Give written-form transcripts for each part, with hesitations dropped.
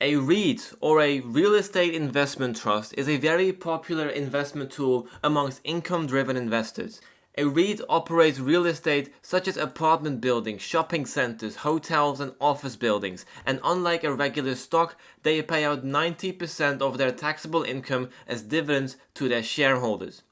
A REIT, or a real estate investment trust, is a very popular investment tool amongst income-driven investors. A REIT operates real estate such as apartment buildings, shopping centers, hotels and office buildings, and unlike a regular stock, they pay out 90% of their taxable income as dividends to their shareholders.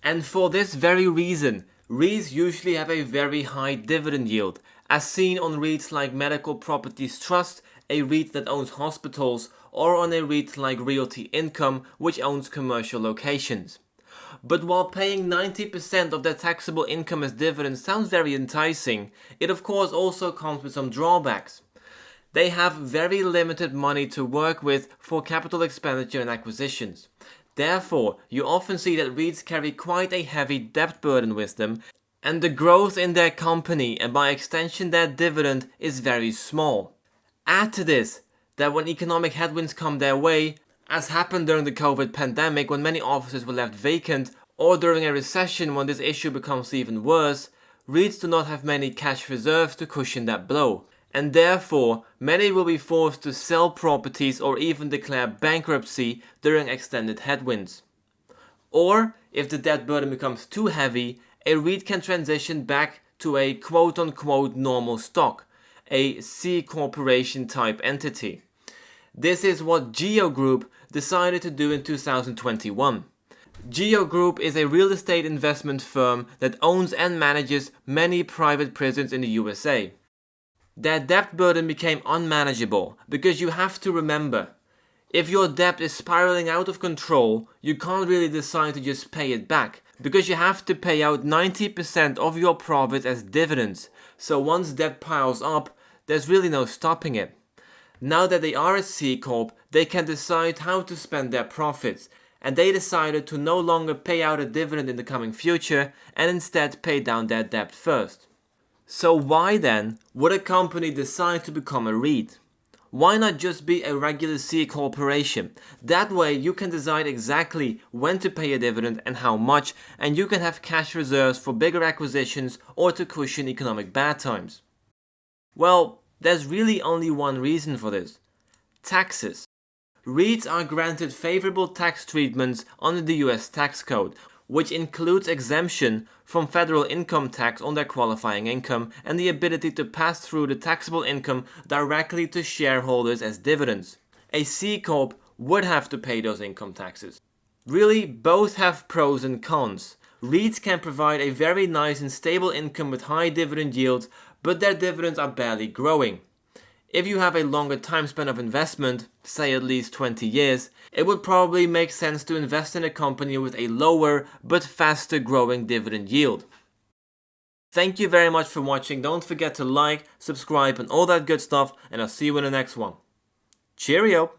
And for this very reason, REITs usually have a very high dividend yield, as seen on REITs like Medical Properties Trust, a REIT that owns hospitals, or on a REIT like Realty Income, which owns commercial locations. But while paying 90% of their taxable income as dividends sounds very enticing, it of course also comes with some drawbacks. They have very limited money to work with for capital expenditure and acquisitions. Therefore, you often see that REITs carry quite a heavy debt burden with them, and the growth in their company and by extension their dividend is very small. Add to this that when economic headwinds come their way, as happened during the COVID pandemic when many offices were left vacant, or during a recession when this issue becomes even worse, REITs do not have many cash reserves to cushion that blow, and therefore many will be forced to sell properties or even declare bankruptcy during extended headwinds. Or, if the debt burden becomes too heavy, a REIT can transition back to a quote-unquote normal stock, a c-corporation type entity. This is what Geo Group decided to do in 2021. Geo Group is a real estate investment firm that owns and manages many private prisons in the USA. Their debt burden became unmanageable because you have to remember, if your debt is spiraling out of control, you can't really decide to just pay it back because you have to pay out 90% of your profits as dividends. So once debt piles up, there's really no stopping it. Now that they are a C-corp, they can decide how to spend their profits, and they decided to no longer pay out a dividend in the coming future and instead pay down their debt first. So why then would a company decide to become a REIT? Why not just be a regular C corporation? That way you can decide exactly when to pay a dividend and how much, and you can have cash reserves for bigger acquisitions or to cushion economic bad times. Well, there's really only one reason for this: taxes. REITs are granted favorable tax treatments under the US tax code, which includes exemption from federal income tax on their qualifying income and the ability to pass through the taxable income directly to shareholders as dividends. A C-corp would have to pay those income taxes. Really, both have pros and cons. REITs can provide a very nice and stable income with high dividend yields, but their dividends are barely growing. If you have a longer time span of investment, say at least 20 years, it would probably make sense to invest in a company with a lower but faster growing dividend yield. Thank you very much for watching. Don't forget to like, subscribe and all that good stuff, and I'll see you in the next one. Cheerio!